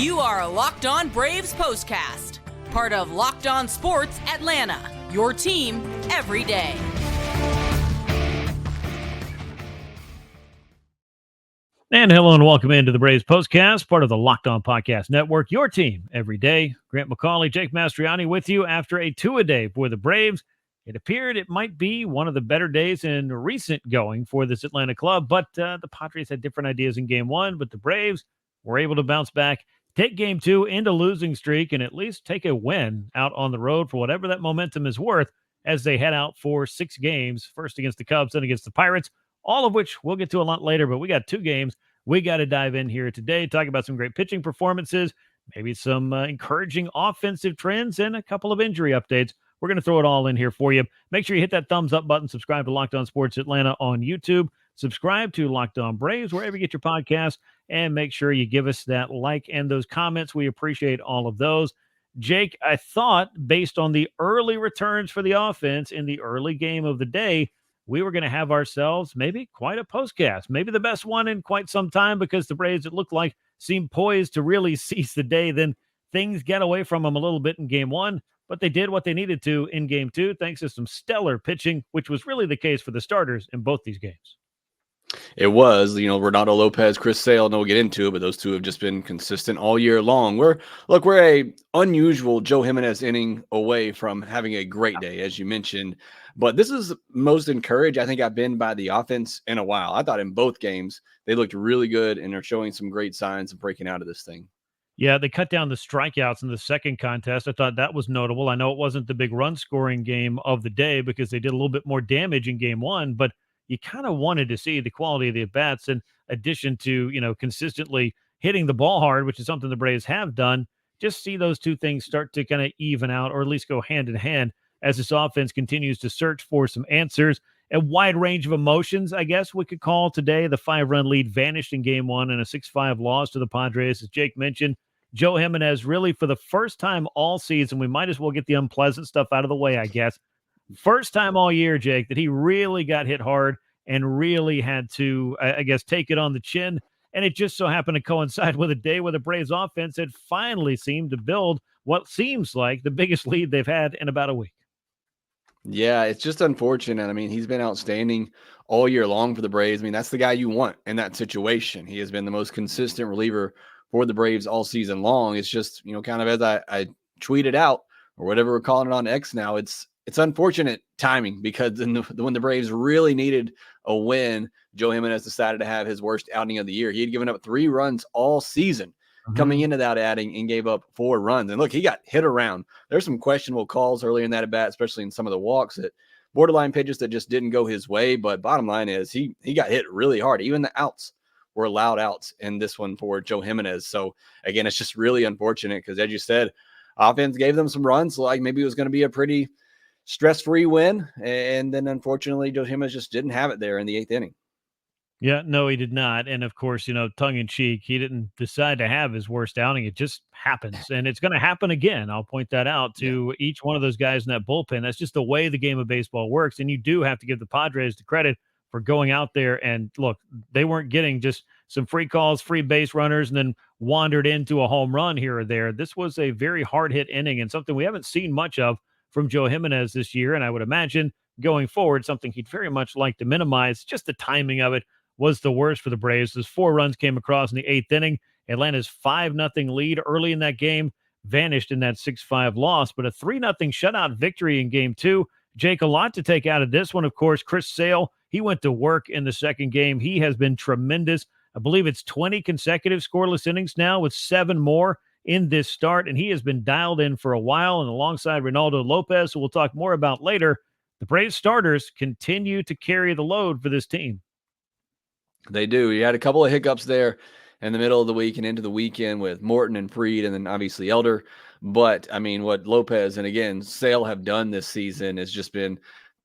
You are Locked On Braves POSTCAST, part of Locked On Sports Atlanta, your team every day. And hello and welcome into the Braves POSTCAST, part of the Locked On Podcast Network, your team every day. Grant McAuley, Jake Mastroianni with you after a two-a-day for the Braves. It appeared it might be one of the better days in recent going for this Atlanta club, but the Padres had different ideas in Game 1, but the Braves were able to bounce back, take Game 2 into losing streak, and at least take a win out on the road for whatever that momentum is worth as they head out for 6 games, first against the Cubs, then against the Pirates, all of which we'll get to a lot later, but we got 2 games we got to dive in here today, talk about some great pitching performances, maybe some encouraging offensive trends, and a couple of injury updates. We're going to throw it all in here for you. Make sure you hit that thumbs up button, subscribe to Locked On Sports Atlanta on YouTube, subscribe to Locked On Braves, wherever you get your podcasts, and make sure you give us that like and those comments. We appreciate all of those. Jake, I thought based on the early returns for the offense in the early game of the day, we were going to have ourselves maybe quite a postcast, maybe the best one in quite some time, because the Braves, it looked like, seemed poised to really seize the day. Then things get away from them a little bit in Game 1, but they did what they needed to in Game 2, thanks to some stellar pitching, which was really the case for the starters in both these games. It was, Ronaldo, Lopez, Chris Sale, and we'll get into it, but those two have just been consistent all year long. We're a unusual Joe Jimenez inning away from having a great day, as you mentioned, but this is most encouraged I think I've been by the offense in a while. I thought in both games they looked really good and are showing some great signs of breaking out of this thing. Yeah, they cut down the strikeouts in the second contest. I thought that was notable. I know it wasn't the big run-scoring game of the day because they did a little bit more damage in Game 1, but you kind of wanted to see the quality of the at-bats in addition to, consistently hitting the ball hard, which is something the Braves have done. Just see those two things start to kind of even out or at least go hand in hand as this offense continues to search for some answers. A wide range of emotions, I guess we could call today. The 5-run lead vanished in Game 1 and a 6-5 loss to the Padres. As Jake mentioned, Joe Jimenez really for the first time all season, we might as well get the unpleasant stuff out of the way, I guess. First time all year, Jake, that he really got hit hard and really had to, I guess, take it on the chin. And it just so happened to coincide with a day where the Braves offense had finally seemed to build what seems like the biggest lead they've had in about a week. Yeah, it's just unfortunate. I mean, he's been outstanding all year long for the Braves. I mean, that's the guy you want in that situation. He has been the most consistent reliever for the Braves all season long. It's just, kind of as I tweeted out or whatever we're calling it on X now, it's unfortunate timing because when the Braves really needed a win, Joe Jimenez decided to have his worst outing of the year. He had given up 3 runs all season coming into that outing and gave up 4 runs. And look, he got hit around. There's some questionable calls earlier in that at bat, especially in some of the walks that borderline pitches that just didn't go his way. But bottom line is he got hit really hard. Even the outs were allowed outs in this one for Joe Jimenez. So again, it's just really unfortunate because as you said, offense gave them some runs. Like maybe it was going to be a pretty stress-free win. And then unfortunately, Joe Jimenez just didn't have it there in the 8th inning. Yeah, no, he did not. And of course, tongue in cheek, he didn't decide to have his worst outing. It just happens. And it's going to happen again. I'll point that out to each one of those guys in that bullpen. That's just the way the game of baseball works. And you do have to give the Padres the credit for going out there. And look, they weren't getting just some free calls, free base runners, and then wandered into a home run here or there. This was a very hard hit inning and something we haven't seen much of from Joe Jimenez this year. And I would imagine going forward, something he'd very much like to minimize. Just the timing of it was the worst for the Braves. Those 4 runs came across in the 8th inning. Atlanta's 5-0 lead early in that game vanished in that 6-5 loss, but a 3-0 shutout victory in Game 2. Jake, a lot to take out of this one. Of course, Chris Sale, he went to work in the second game. He has been tremendous. I believe it's 20 consecutive scoreless innings now with 7 more in this start, and he has been dialed in for a while. And alongside Reynaldo Lopez, who we'll talk more about later, the Braves starters continue to carry the load for this team. They do. You had a couple of hiccups there in the middle of the week and into the weekend with Morton and Fried and then obviously Elder. But, I mean, what Lopez and, again, Sale have done this season has just been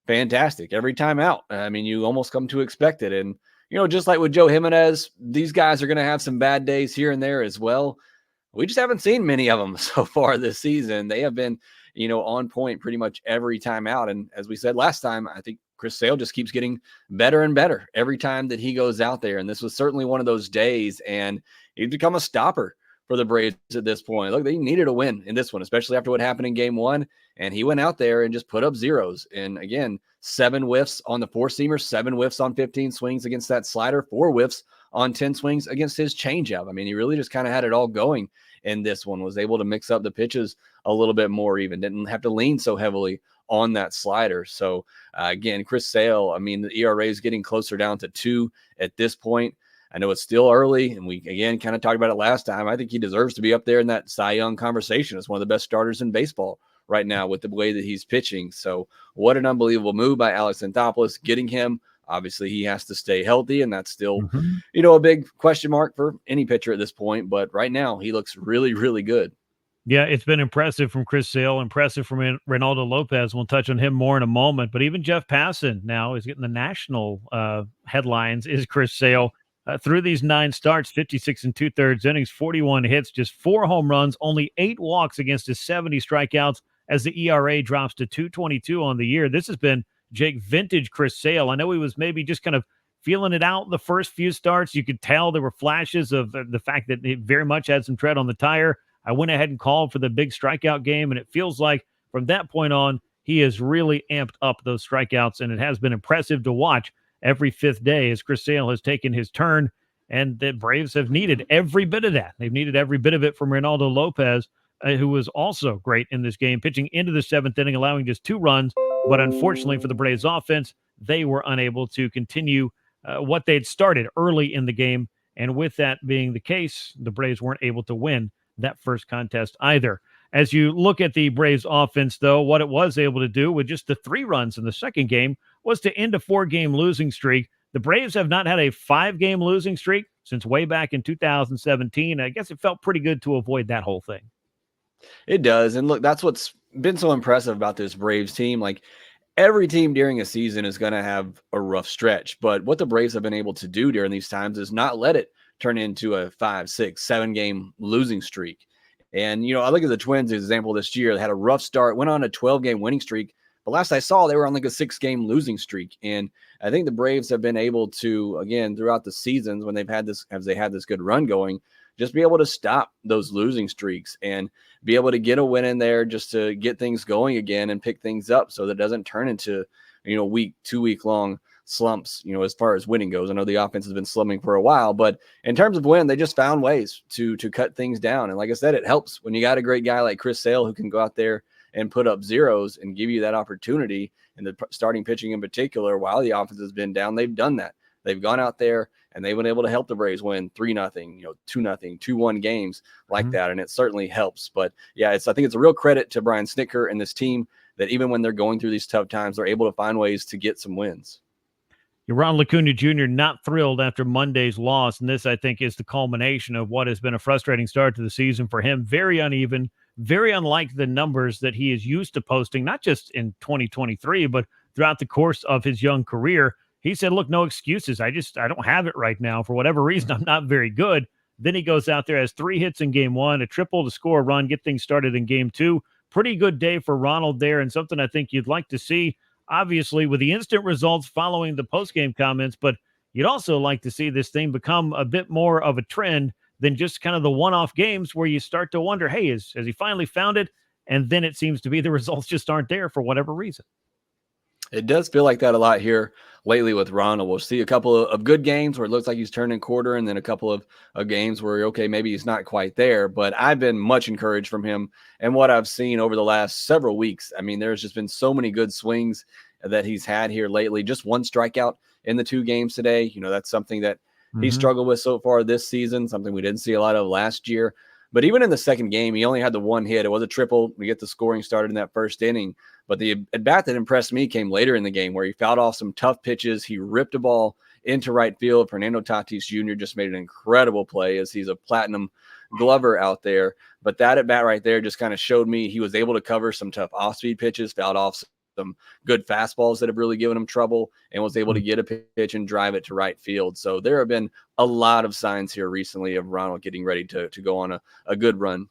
fantastic every time out. I mean, you almost come to expect it. And, just like with Joe Jimenez, these guys are going to have some bad days here and there as well. We just haven't seen many of them so far this season. They have been, on point pretty much every time out. And as we said last time, I think Chris Sale just keeps getting better and better every time that he goes out there. And this was certainly one of those days, and he's become a stopper for the Braves at this point. Look, they needed a win in this one, especially after what happened in game one. And he went out there and just put up zeros. And again, 7 whiffs on the 4-seamer, 7 whiffs on 15 swings against that slider, 4 whiffs on 10 swings against his changeup. I mean, he really just kind of had it all going in this one, was able to mix up the pitches a little bit more, even didn't have to lean so heavily on that slider. So again, Chris Sale, I mean, the ERA is getting closer down to 2 at this point. I know it's still early, and we, again, kind of talked about it last time. I think he deserves to be up there in that Cy Young conversation as one of the best starters in baseball right now with the way that he's pitching. So what an unbelievable move by Alex Anthopoulos, getting him. Obviously, he has to stay healthy, and that's still, a big question mark for any pitcher at this point. But right now, he looks really, really good. Yeah, it's been impressive from Chris Sale, impressive from Reynaldo Lopez. We'll touch on him more in a moment. But even Jeff Passan now is getting the national headlines, is Chris Sale. Through these 9 starts, 56 2/3 innings, 41 hits, just 4 home runs, only 8 walks against his 70 strikeouts as the ERA drops to 2.22 on the year. This has been, Jake, vintage Chris Sale. I know he was maybe just kind of feeling it out the first few starts. You could tell there were flashes of the fact that he very much had some tread on the tire. I went ahead and called for the big strikeout game, and it feels like from that point on, he has really amped up those strikeouts, and it has been impressive to watch every 5th day as Chris Sale has taken his turn, and the Braves have needed every bit of that. They've needed every bit of it from Reynaldo Lopez, who was also great in this game, pitching into the 7th inning, allowing just 2 runs. But unfortunately for the Braves offense, they were unable to continue what they'd started early in the game. And with that being the case, the Braves weren't able to win that first contest either. As you look at the Braves offense, though, what it was able to do with just the 3 runs in the second game was to end a 4-game losing streak. The Braves have not had a 5-game losing streak since way back in 2017. I guess it felt pretty good to avoid that whole thing. It does. And look, that's what's been so impressive about this Braves team. Like, every team during a season is going to have a rough stretch, but what the Braves have been able to do during these times is not let it turn into a 5, 6, 7-game losing streak. And, I look at the Twins example this year. They had a rough start, went on a 12-game winning streak, but last I saw, they were on like a 6-game losing streak. And I think the Braves have been able to, again, throughout the seasons when they've had this, as they had this good run going, just be able to stop those losing streaks and be able to get a win in there just to get things going again and pick things up so that it doesn't turn into, 2-week long slumps, as far as winning goes. I know the offense has been slumming for a while, but in terms of win, they just found ways to cut things down. And like I said, it helps when you got a great guy like Chris Sale who can go out there and put up zeros and give you that opportunity. And the starting pitching in particular, while the offense has been down, they've done that. They've gone out there and they've been able to help the Braves win 3-0, 2-0, 2-1 games like that. And it certainly helps. But yeah, I think it's a real credit to Brian Snitker and this team that even when they're going through these tough times, they're able to find ways to get some wins. Ronald Acuña Jr. not thrilled after Monday's loss, and this, I think, is the culmination of what has been a frustrating start to the season for him. Very uneven, very unlike the numbers that he is used to posting, not just in 2023, but throughout the course of his young career. He said, look, no excuses. I don't have it right now. For whatever reason, I'm not very good. Then he goes out there, has 3 hits in game 1, a triple to score a run, get things started in game 2. Pretty good day for Ronald there, and something I think you'd like to see, obviously, with the instant results following the postgame comments, but you'd also like to see this thing become a bit more of a trend than just kind of the one-off games where you start to wonder, hey, has he finally found it? And then it seems to be the results just aren't there for whatever reason. It does feel like that a lot here lately with Ronald. We'll see a couple of good games where it looks like he's turning quarter, and then a couple of games where, okay, maybe he's not quite there. But I've been much encouraged from him and what I've seen over the last several weeks. I mean, there's just been so many good swings that he's had here lately. Just 1 strikeout in the 2 games today. That's something that he struggled with so far this season, something we didn't see a lot of last year. But even in the second game, he only had the 1 hit. It was a triple. We get the scoring started in that first inning. But the at-bat that impressed me came later in the game where he fouled off some tough pitches. He ripped a ball into right field. Fernando Tatis Jr. just made an incredible play as he's a platinum glover out there. But that at-bat right there just kind of showed me he was able to cover some tough off-speed pitches, fouled off some good fastballs that have really given him trouble, and was able to get a pitch and drive it to right field. So there have been a lot of signs here recently of Ronald getting ready to go on a good run.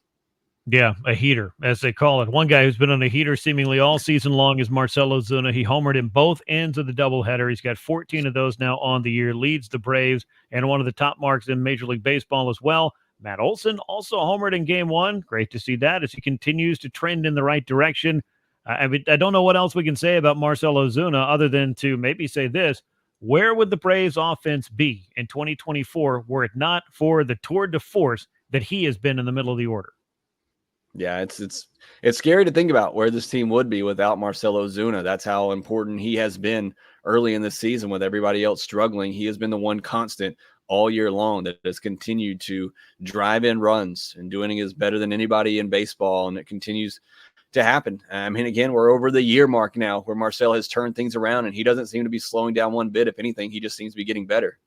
Yeah, a heater, as they call it. One guy who's been on a heater seemingly all season long is Marcell Ozuna. He homered in both ends of the doubleheader. He's got 14 of those now on the year, leads the Braves, and one of the top marks in Major League Baseball as well. Matt Olson also homered in game one. Great to see that as he continues to trend in the right direction. I don't know what else we can say about Marcell Ozuna other than to maybe say this. Where would the Braves offense be in 2024 were it not for the tour de force that he has been in the middle of the order? Yeah, it's scary to think about where this team would be without Marcell Ozuna. That's how important he has been early in the season with everybody else struggling. He has been the one constant all year long that has continued to drive in runs and doing is better than anybody in baseball. And it continues to happen. I mean, again, we're over the year mark now where Marcell has turned things around and he doesn't seem to be slowing down one bit. If anything, he just seems to be getting better.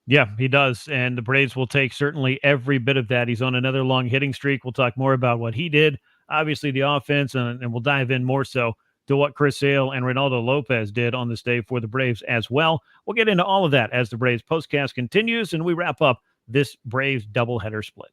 Yeah, he does. And the Braves will take certainly every bit of that. He's on another long hitting streak. We'll talk more about what he did, obviously the offense, and we'll dive in more so to what Chris Sale and Reynaldo Lopez did on this day for the Braves as well. We'll get into all of that as the Braves postcast continues, and we wrap up this Braves doubleheader split.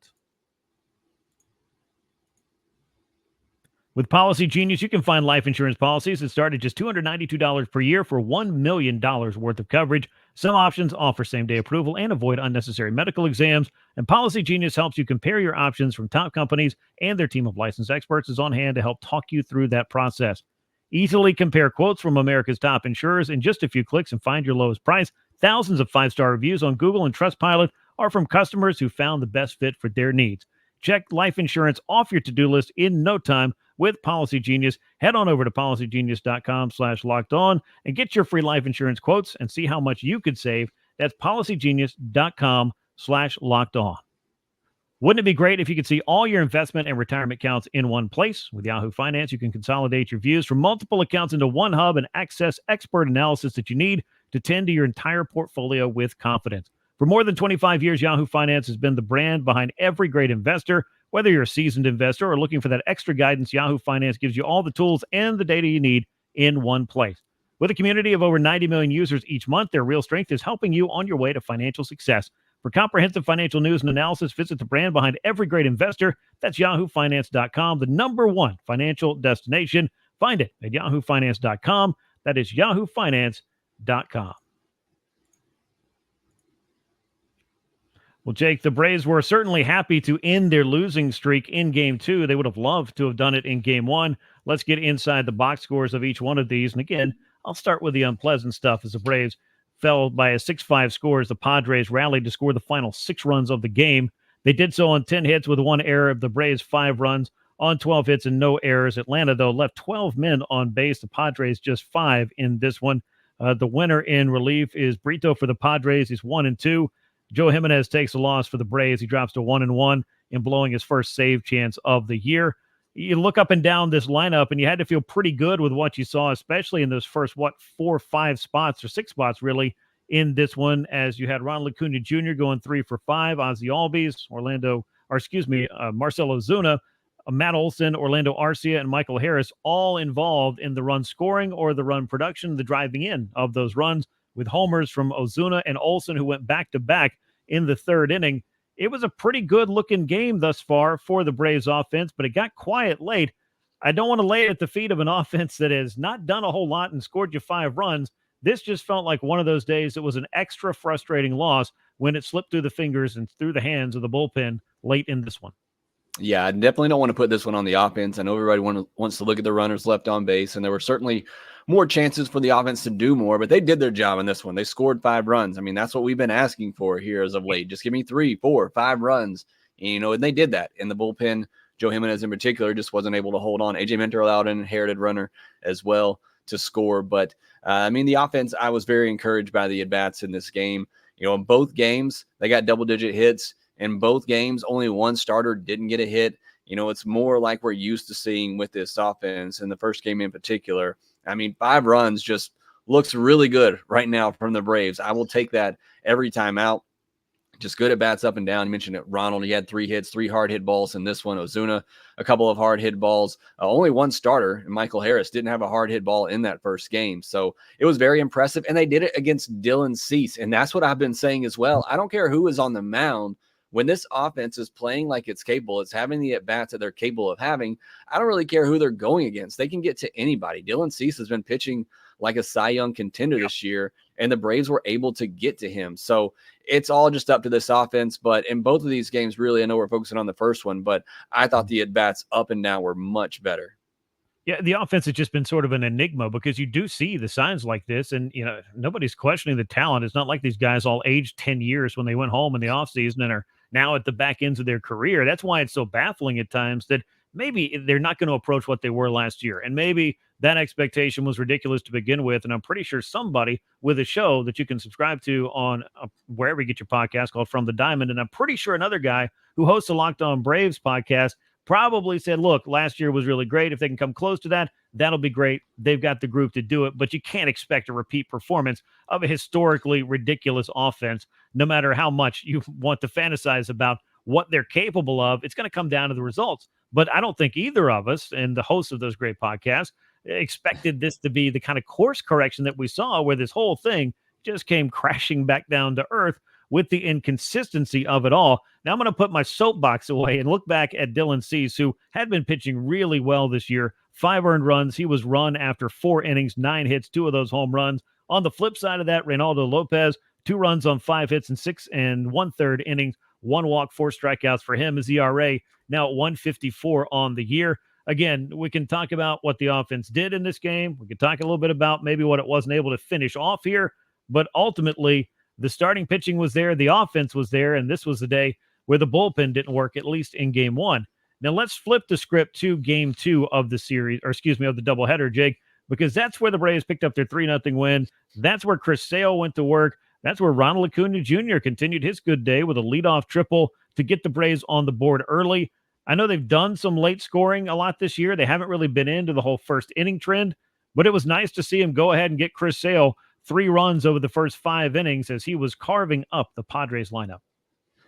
With Policy Genius, you can find life insurance policies that start at just $292 per year for $1 million worth of coverage. Some options offer same-day approval and avoid unnecessary medical exams. And Policy Genius helps you compare your options from top companies, and their team of licensed experts is on hand to help talk you through that process. Easily compare quotes from America's top insurers in just a few clicks and find your lowest price. Thousands of 5-star reviews on Google and Trustpilot are from customers who found the best fit for their needs. Check life insurance off your to-do list in no time with Policy Genius. Head on over to policygenius.com/locked-on and get your free life insurance quotes and see how much you could save. That's policygenius.com/locked-on. Wouldn't it be great if you could see all your investment and retirement accounts in one place? With Yahoo Finance, you can consolidate your views from multiple accounts into one hub and access expert analysis that you need to tend to your entire portfolio with confidence. For more than 25 years, Yahoo Finance has been the brand behind every great investor. Whether you're a seasoned investor or looking for that extra guidance, Yahoo Finance gives you all the tools and the data you need in one place. With a community of over 90 million users each month, their real strength is helping you on your way to financial success. For comprehensive financial news and analysis, visit the brand behind every great investor. That's yahoofinance.com, the #1 financial destination. Find it at yahoofinance.com. That is yahoofinance.com. Well, Jake, the Braves were certainly happy to end their losing streak in Game 2. They would have loved to have done it in Game 1. Let's get inside the box scores of each one of these. And again, I'll start with the unpleasant stuff as the Braves fell by a 6-5 score as the Padres rallied to score the final 6 runs of the game. They did so on 10 hits with 1 error of the Braves' 5 runs on 12 hits and no errors. Atlanta, though, left 12 men on base. The Padres just 5 in this one. The winner in relief is Brito for the Padres. He's 1-2. Joe Jimenez takes a loss for the Braves. He drops to 1-1 in blowing his first save chance of the year. You look up and down this lineup, and you had to feel pretty good with what you saw, especially in those first, 4 or 5 spots, or 6 spots, really, in this one, as you had Ronald Acuña Jr. going 3 for 5, Ozzy Albies, Marcell Ozuna, Matt Olson, Orlando Arcia, and Michael Harris all involved in the run scoring or the run production, the driving in of those runs, with homers from Ozuna and Olson, who went back-to-back in the 3rd inning. It was a pretty good-looking game thus far for the Braves offense, but it got quiet late. I don't want to lay it at the feet of an offense that has not done a whole lot and scored you 5 runs. This just felt like one of those days that was an extra frustrating loss when it slipped through the fingers and through the hands of the bullpen late in this one. Yeah, I definitely don't want to put this one on the offense. I know everybody wants to look at the runners left on base, and there were certainly more chances for the offense to do more, but they did their job in this one. They scored 5 runs. I mean, that's what we've been asking for here as of late. Just give me 3, 4, 5 runs. And, and they did that in the bullpen. Joe Jimenez in particular just wasn't able to hold on. AJ Minter allowed an inherited runner as well to score. But, the offense, I was very encouraged by the at-bats in this game. In both games, they got double-digit hits. In both games, only one starter didn't get a hit. It's more like we're used to seeing with this offense. In the first game in particular, 5 runs just looks really good right now from the Braves. I will take that every time out. Just good at bats up and down. You mentioned it, Ronald. He had 3 hits, 3 hard hit balls in this one. Ozuna, a couple of hard hit balls. Only one starter, and Michael Harris, didn't have a hard hit ball in that first game. So it was very impressive, and they did it against Dylan Cease. And that's what I've been saying as well. I don't care who is on the mound. When this offense is playing like it's capable, it's having the at-bats that they're capable of having, I don't really care who they're going against. They can get to anybody. Dylan Cease has been pitching like a Cy Young contender this year, and the Braves were able to get to him. So it's all just up to this offense. But in both of these games, really, I know we're focusing on the first one, but I thought the at-bats up and down were much better. Yeah, the offense has just been sort of an enigma because you do see the signs like this, and nobody's questioning the talent. It's not like these guys all aged 10 years when they went home in the offseason and are now at the back ends of their career. That's why it's so baffling at times that maybe they're not going to approach what they were last year. And maybe that expectation was ridiculous to begin with. And I'm pretty sure somebody with a show that you can subscribe to on wherever you get your podcast called From the Diamond. And I'm pretty sure another guy who hosts a Locked On Braves podcast probably said, look, last year was really great. If they can come close to that, that'll be great. They've got the group to do it, but you can't expect a repeat performance of a historically ridiculous offense, no matter how much you want to fantasize about what they're capable of. It's going to come down to the results. But I don't think either of us and the hosts of those great podcasts expected this to be the kind of course correction that we saw, where this whole thing just came crashing back down to earth with the inconsistency of it all. Now I'm going to put my soapbox away and look back at Dylan Cease, who had been pitching really well this year. 5 earned runs. He was run after 4 innings, 9 hits, 2 of those home runs. On the flip side of that, Reynaldo Lopez, 2 runs on 5 hits and 6 1/3 innings, 1 walk, 4 strikeouts for him. His ERA now at 1.54 on the year. Again, we can talk about what the offense did in this game. We can talk a little bit about maybe what it wasn't able to finish off here, but ultimately, the starting pitching was there, the offense was there, and this was the day where the bullpen didn't work, at least in game 1. Now let's flip the script to game 2 of the series, or excuse me, of the doubleheader, Jake, because that's where the Braves picked up their 3-0 win. That's where Chris Sale went to work. That's where Ronald Acuña Jr. continued his good day with a leadoff triple to get the Braves on the board early. I know they've done some late scoring a lot this year. They haven't really been into the whole first inning trend, but it was nice to see him go ahead and get Chris Sale 3 runs over the first 5 innings as he was carving up the Padres lineup.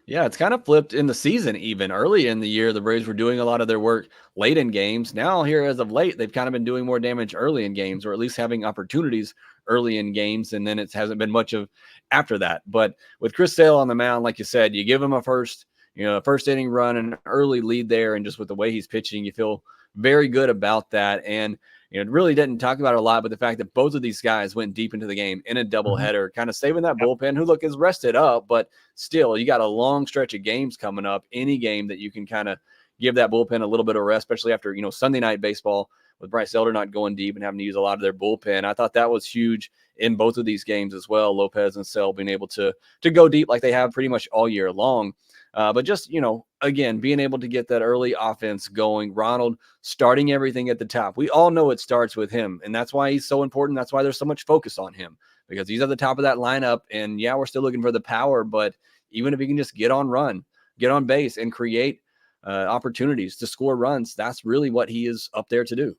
Yeah, it's kind of flipped in the season. Even early in the year, the Braves were doing a lot of their work late in games. Now here as of late, they've kind of been doing more damage early in games, or at least having opportunities early in games. And then it hasn't been much of after that. But with Chris Sale on the mound, like you said, you give him a first inning run and an early lead there. And just with the way he's pitching, you feel very good about that. And it really didn't talk about it a lot, but the fact that both of these guys went deep into the game in a doubleheader, kind of saving that bullpen, who, look, is rested up, but still, you got a long stretch of games coming up. Any game that you can kind of give that bullpen a little bit of rest, especially after, Sunday night baseball with Bryce Elder not going deep and having to use a lot of their bullpen. I thought that was huge in both of these games as well. Lopez and Sale being able to go deep like they have pretty much all year long. But just, again, being able to get that early offense going, Ronald starting everything at the top. We all know it starts with him, and that's why he's so important. That's why there's so much focus on him, because he's at the top of that lineup. And yeah, we're still looking for the power, but even if he can just get on base and create opportunities to score runs, that's really what he is up there to do.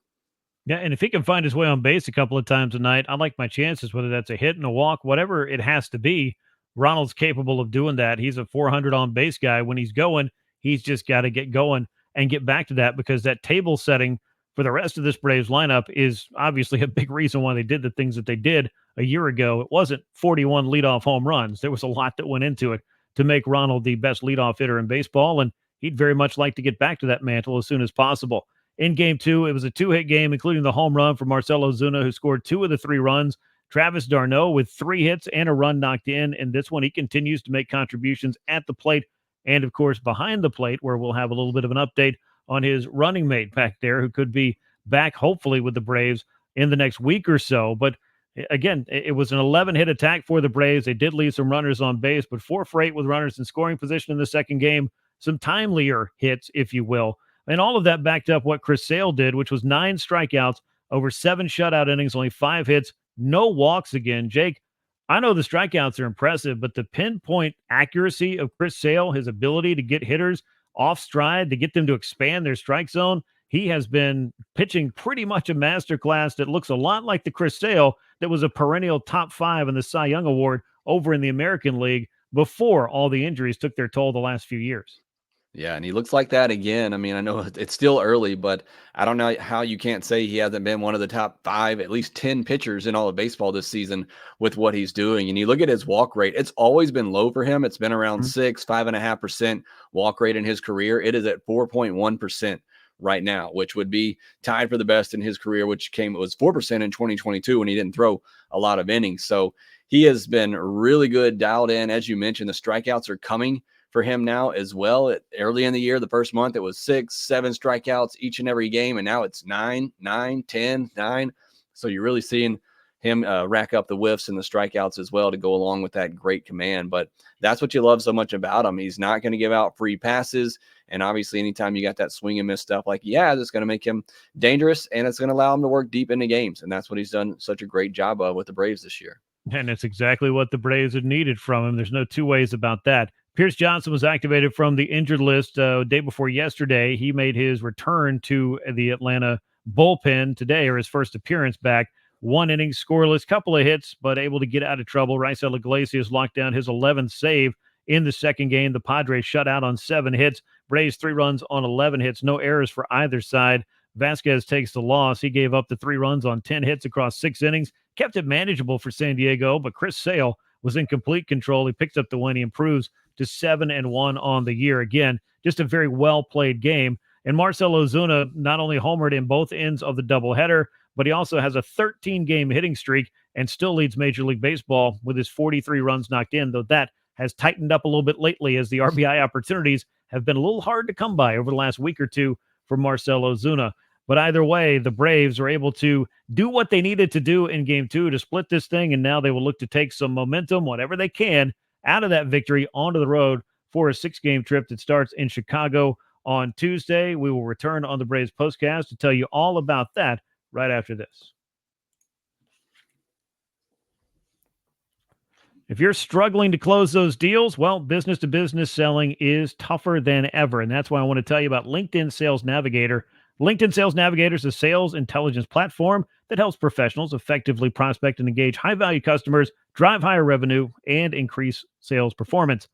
Yeah, and if he can find his way on base a couple of times a night, I like my chances, whether that's a hit and a walk, whatever it has to be. Ronald's capable of doing that. He's a 400 on base guy. When he's going, he's just got to get going and get back to that, because that table setting for the rest of this Braves lineup is obviously a big reason why they did the things that they did a year ago. It wasn't 41 leadoff home runs. There was a lot that went into it to make Ronald the best leadoff hitter in baseball, and he'd very much like to get back to that mantle as soon as possible. In game 2, it was a 2-hit game, including the home run for Marcell Ozuna, who scored 2 of the 3 runs. Travis d'Arnaud with 3 hits and a run knocked in. And this one, he continues to make contributions at the plate and, of course, behind the plate, where we'll have a little bit of an update on his running mate back there, who could be back, hopefully, with the Braves in the next week or so. But again, it was an 11-hit attack for the Braves. They did leave some runners on base, but 4 for 8 with runners in scoring position in the second game. Some timelier hits, if you will. And all of that backed up what Chris Sale did, which was 9 strikeouts over 7 shutout innings, only 5 hits, no walks again. Jake, I know the strikeouts are impressive, but the pinpoint accuracy of Chris Sale, his ability to get hitters off stride, to get them to expand their strike zone, he has been pitching pretty much a masterclass that looks a lot like the Chris Sale that was a perennial top 5 in the Cy Young Award over in the American League before all the injuries took their toll the last few years. Yeah, and he looks like that again. I mean, I know it's still early, but I don't know how you can't say he hasn't been one of the top 5, at least 10 pitchers in all of baseball this season with what he's doing. And you look at his walk rate, it's always been low for him. It's been around 5.5% walk rate in his career. It is at 4.1% right now, which would be tied for the best in his career, it was 4% in 2022 when he didn't throw a lot of innings. So he has been really good, dialed in. As you mentioned, the strikeouts are coming for him now as well. Early in the year, the first month, it was 6, 7 strikeouts each and every game, and now it's 9, 9, 10, 9. So you're really seeing him rack up the whiffs and the strikeouts as well to go along with that great command. But that's what you love so much about him. He's not going to give out free passes. And obviously, anytime you got that swing and miss stuff like he has, it's going to make him dangerous, and it's going to allow him to work deep into games. And that's what he's done such a great job of with the Braves this year. And it's exactly what the Braves had needed from him. There's no two ways about that. Pierce Johnson was activated from the injured list day before yesterday. He made his return to the Atlanta bullpen today, or his first appearance back. 1 inning, scoreless, couple of hits, but able to get out of trouble. Raisel Iglesias locked down his 11th save in the second game. The Padres shut out on 7 hits. Braves 3 runs on 11 hits. No errors for either side. Vasquez takes the loss. He gave up the 3 runs on 10 hits across 6 innings. Kept it manageable for San Diego, but Chris Sale was in complete control. He picks up the win. He improves to 7-1 on the year. Again, just a very well-played game. And Marcell Ozuna not only homered in both ends of the doubleheader, but he also has a 13-game hitting streak and still leads Major League Baseball with his 43 runs knocked in, though that has tightened up a little bit lately as the RBI opportunities have been a little hard to come by over the last week or two for Marcell Ozuna. But either way, the Braves were able to do what they needed to do in Game 2 to split this thing, and now they will look to take some momentum, whatever they can, out of that victory onto the road for a 6-game trip that starts in Chicago on Tuesday. We will return on the Braves Postcast to tell you all about that right after this. If you're struggling to close those deals, well, business-to-business selling is tougher than ever, and that's why I want to tell you about LinkedIn Sales Navigator. LinkedIn Sales Navigator is a sales intelligence platform that helps professionals effectively prospect and engage high-value customers, drive higher revenue, and increase sales performance.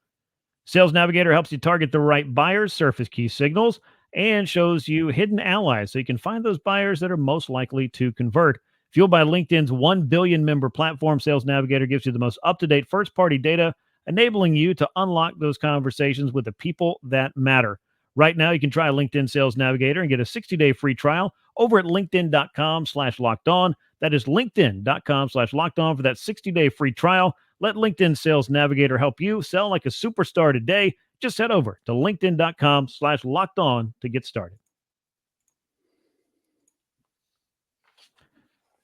Sales Navigator helps you target the right buyers, surface key signals, and shows you hidden allies so you can find those buyers that are most likely to convert. Fueled by LinkedIn's 1 billion member platform, Sales Navigator gives you the most up-to-date first-party data, enabling you to unlock those conversations with the people that matter. Right now, you can try LinkedIn Sales Navigator and get a 60-day free trial over at linkedin.com/lockedon. That is linkedin.com/lockedon for that 60-day free trial. Let LinkedIn Sales Navigator help you sell like a superstar today. Just head over to linkedin.com/lockedon to get started.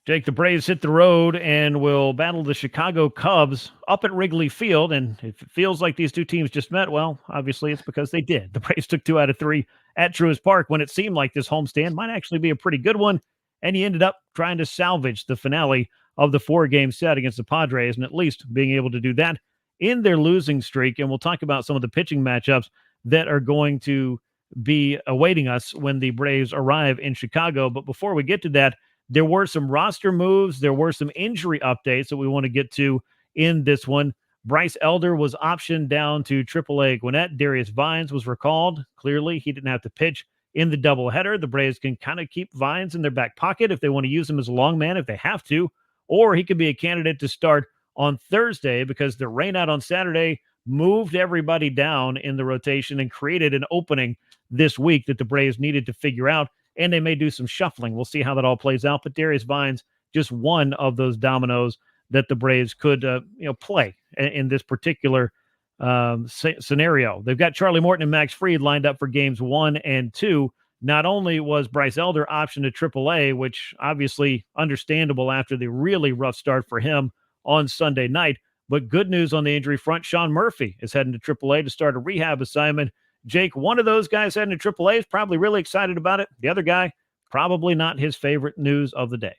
Jake, the Braves hit the road and will battle the Chicago Cubs up at Wrigley Field. And if it feels like these two teams just met, well, obviously it's because they did. The Braves took 2 out of 3 at Truist Park when it seemed like this homestand might actually be a pretty good one. And he ended up trying to salvage the finale of the 4-game set against the Padres, and at least being able to do that in their losing streak. And we'll talk about some of the pitching matchups that are going to be awaiting us when the Braves arrive in Chicago. But before we get to that, there were some roster moves. There were some injury updates that we want to get to in this one. Bryce Elder was optioned down to AAA Gwinnett. Darius Vines was recalled. Clearly, he didn't have to pitch in the doubleheader. The Braves can kind of keep Vines in their back pocket if they want to use him as a long man if they have to, or he could be a candidate to start on Thursday because the rainout on Saturday moved everybody down in the rotation and created an opening this week that the Braves needed to figure out. And they may do some shuffling. We'll see how that all plays out. But Darius Vines, just one of those dominoes that the Braves could play in this particular scenario. They've got Charlie Morton and Max Fried lined up for games 1 and 2. Not only was Bryce Elder optioned to AAA, which obviously understandable after the really rough start for him on Sunday night, but good news on the injury front. Sean Murphy is heading to AAA to start a rehab assignment. Jake, one of those guys heading to AAA is probably really excited about it. The other guy, probably not his favorite news of the day.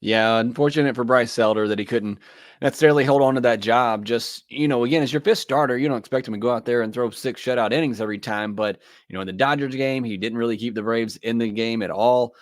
Yeah, unfortunate for Bryce Elder that he couldn't necessarily hold on to that job. Just, again, as your 5th starter, you don't expect him to go out there and throw 6 shutout innings every time. But, in the Dodgers game, he didn't really keep the Braves in the game at all.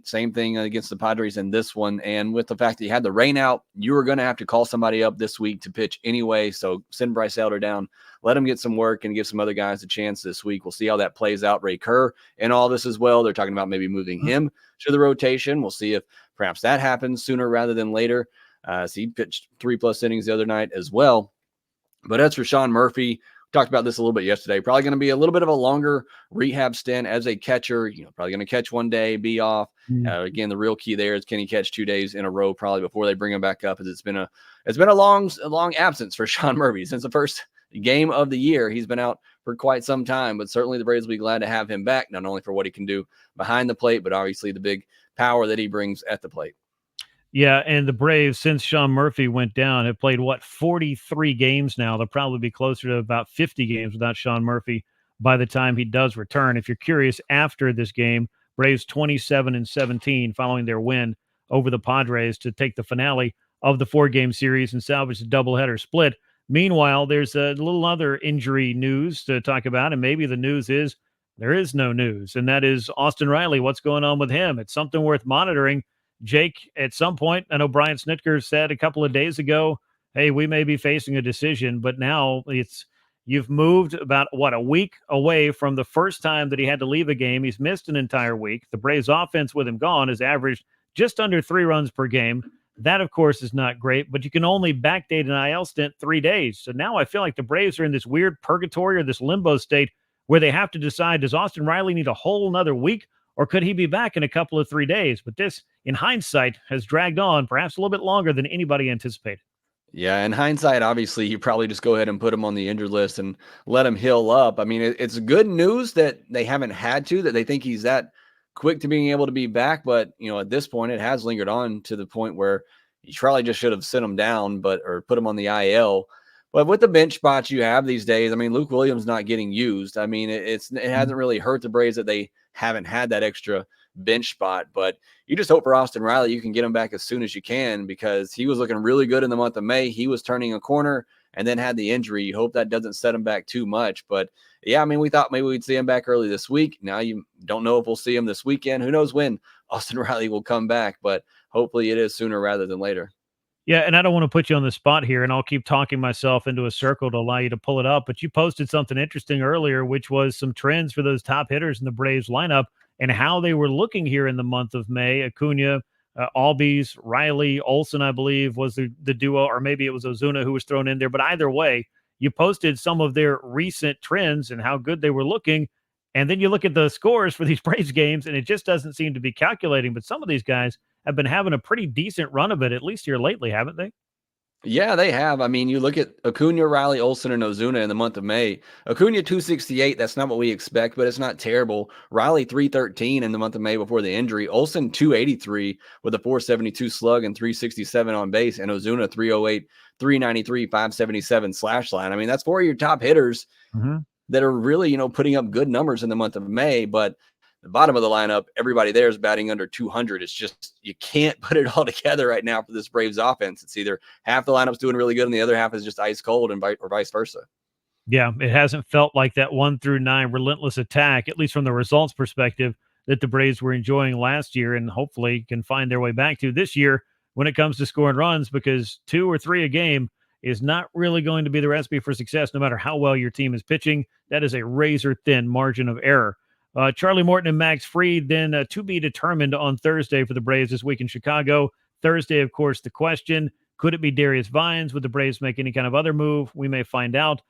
Same thing against the Padres in this one. And with the fact that you had the rain out, you were going to have to call somebody up this week to pitch anyway. So send Bryce Elder down, let him get some work and give some other guys a chance this week. We'll see how that plays out. Ray Kerr and all this as well. They're talking about maybe moving him to the rotation. We'll see if perhaps that happens sooner rather than later. So he pitched 3+ innings the other night as well. But as for Sean Murphy, talked about this a little bit yesterday. Probably going to be a little bit of a longer rehab stint as a catcher. Probably going to catch one day, be off. Again, the real key there is, can he catch 2 days in a row probably before they bring him back up? As it's been a long absence for Sean Murphy since the first game of the year. He's been out for quite some time, but certainly the Braves will be glad to have him back, not only for what he can do behind the plate, but obviously the big power that he brings at the plate. Yeah, and the Braves, since Sean Murphy went down, have played, 43 games now. They'll probably be closer to about 50 games without Sean Murphy by the time he does return. If you're curious, after this game, Braves 27-17 following their win over the Padres to take the finale of the 4-game series and salvage the doubleheader split. Meanwhile, there's a little other injury news to talk about, and maybe the news is there is no news, and that is Austin Riley. What's going on with him? It's something worth monitoring. Jake, at some point, I know Brian Snitker said a couple of days ago, hey, we may be facing a decision, but now you've moved about, a week away from the first time that he had to leave a game. He's missed an entire week. The Braves offense with him gone has averaged just under 3 runs per game. That, of course, is not great, but you can only backdate an IL stint 3 days. So now I feel like the Braves are in this weird purgatory or this limbo state where they have to decide, does Austin Riley need a whole another week, or could he be back in a couple of 3 days? But this, in hindsight, has dragged on perhaps a little bit longer than anybody anticipated. Yeah, in hindsight, obviously, you probably just go ahead and put him on the injured list and let him heal up. I mean, it's good news that they haven't had to, that they think he's that quick to being able to be back. But, at this point, it has lingered on to the point where you probably just should have sent him down, or put him on the IL. But with the bench spots you have these days, I mean, Luke Williams not getting used. I mean, it hasn't really hurt the Braves that they haven't had that extra bench spot. But you just hope for Austin Riley you can get him back as soon as you can, because he was looking really good in the month of May. He was turning a corner and then had the injury. You hope that doesn't set him back too much. But yeah, I mean, we thought maybe we'd see him back early this week. Now you don't know if we'll see him this weekend. Who knows when Austin Riley will come back, but hopefully it is sooner rather than later. Yeah, and I don't want to put you on the spot here, and I'll keep talking myself into a circle to allow you to pull it up, but you posted something interesting earlier, which was some trends for those top hitters in the Braves lineup and how they were looking here in the month of May. Acuña, Albies, Riley, Olsen, I believe, was the duo, or maybe it was Ozuna who was thrown in there. But either way, you posted some of their recent trends and how good they were looking, and then you look at the scores for these Braves games, and it just doesn't seem to be calculating. But some of these guys have been having a pretty decent run of it, at least here lately, haven't they? Yeah, they have. I mean, you look at Acuña, Riley, Olsen, and Ozuna in the month of May. Acuña 268. That's not what we expect, but it's not terrible. Riley 313 in the month of May before the injury. Olsen 283 with a 472 slug and 367 on base, and Ozuna 308, 393, 577 slash line. I mean, that's 4 of your top hitters that are really, putting up good numbers in the month of May. But the bottom of the lineup, everybody there is batting under 200. It's just, you can't put it all together right now for this Braves offense. It's either half the lineup's doing really good and the other half is just ice cold, or vice versa. Yeah, it hasn't felt like that 1 through 9 relentless attack, at least from the results perspective, that the Braves were enjoying last year and hopefully can find their way back to this year when it comes to scoring runs, because 2 or 3 a game is not really going to be the recipe for success no matter how well your team is pitching. That is a razor-thin margin of error. Charlie Morton and Max Fried then to be determined on Thursday for the Braves this week in Chicago. Thursday, of course, the question, could it be Darius Vines? Would the Braves make any kind of other move? We may find out.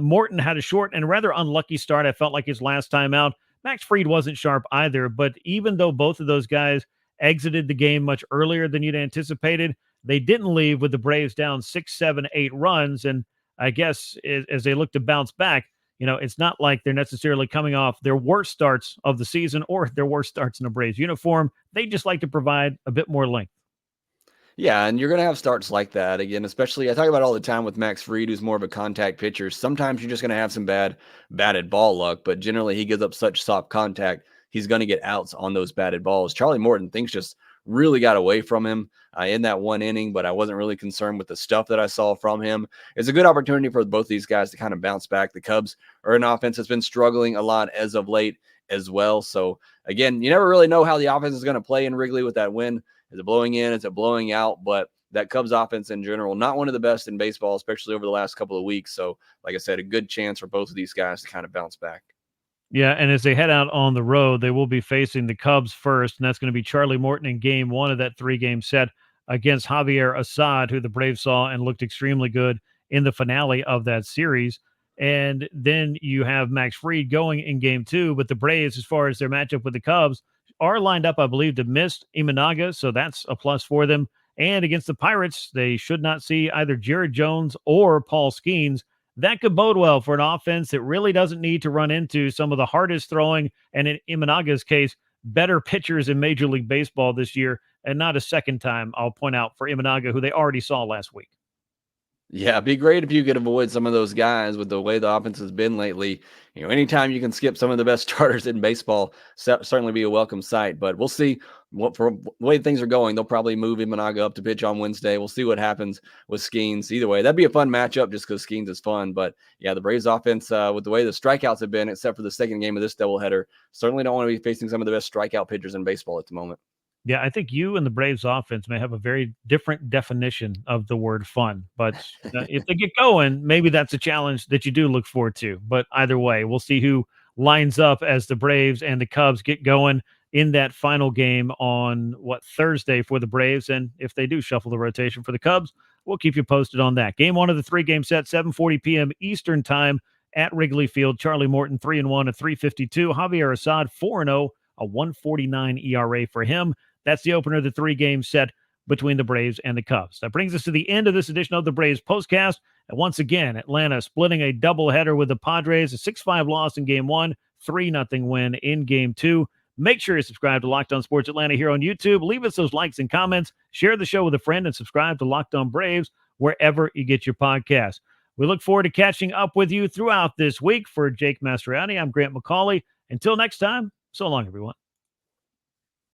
Morton had a short and rather unlucky start. I felt like his last time out. Max Fried wasn't sharp either, but even though both of those guys exited the game much earlier than you'd anticipated, they didn't leave with the Braves down 6, 7, 8 runs. And I guess as they look to bounce back, it's not like they're necessarily coming off their worst starts of the season or their worst starts in a Braves uniform. They just like to provide a bit more length. Yeah, and you're going to have starts like that again, especially I talk about all the time with Max Fried, who's more of a contact pitcher. Sometimes you're just going to have some batted ball luck, but generally he gives up such soft contact, he's going to get outs on those batted balls. Charlie Morton, things just really got away from him in that one inning, but I wasn't really concerned with the stuff that I saw from him. It's a good opportunity for both these guys to kind of bounce back. The Cubs are an offense that's been struggling a lot as of late as well. So again, you never really know how the offense is going to play in Wrigley with that win. Is it blowing in? Is it blowing out? But that Cubs offense in general, not one of the best in baseball, especially over the last couple of weeks. So like I said, a good chance for both of these guys to kind of bounce back. Yeah, and as they head out on the road, they will be facing the Cubs first, and that's going to be Charlie Morton in game 1 of that 3-game set against Javier Assad, who the Braves saw and looked extremely good in the finale of that series. And then you have Max Fried going in game 2. But the Braves, as far as their matchup with the Cubs, are lined up, I believe, to miss Imanaga. So that's a plus for them. And against the Pirates, they should not see either Jared Jones or Paul Skeens. That could bode well for an offense that really doesn't need to run into some of the hardest throwing, and in Imanaga's case, better pitchers in Major League Baseball this year, and not a second time, I'll point out, for Imanaga, who they already saw last week. Yeah, it'd be great if you could avoid some of those guys with the way the offense has been lately. Anytime you can skip some of the best starters in baseball, certainly be a welcome sight. But we'll see for the way things are going. They'll probably move Imanaga up to pitch on Wednesday. We'll see what happens with Skeens. Either way, that'd be a fun matchup just because Skeens is fun. But yeah, the Braves offense, with the way the strikeouts have been, except for the second game of this doubleheader, certainly don't want to be facing some of the best strikeout pitchers in baseball at the moment. Yeah, I think you and the Braves offense may have a very different definition of the word fun. But if they get going, maybe that's a challenge that you do look forward to. But either way, we'll see who lines up as the Braves and the Cubs get going in that final game on Thursday for the Braves. And if they do shuffle the rotation for the Cubs, we'll keep you posted on that. Game 1 of the 3-game set, 7:40 p.m. Eastern time at Wrigley Field. Charlie Morton, 3-1, a 3.52. Javier Assad, 4-0, a 1.49 ERA for him. That's the opener of the 3-game set between the Braves and the Cubs. That brings us to the end of this edition of the Braves Postcast. And once again, Atlanta splitting a doubleheader with the Padres, a 6-5 loss in Game 1, 3-0 win in Game 2. Make sure you subscribe to Locked On Sports Atlanta here on YouTube. Leave us those likes and comments. Share the show with a friend and subscribe to Locked On Braves wherever you get your podcasts. We look forward to catching up with you throughout this week. For Jake Mastroianni, I'm Grant McAuley. Until next time, so long, everyone.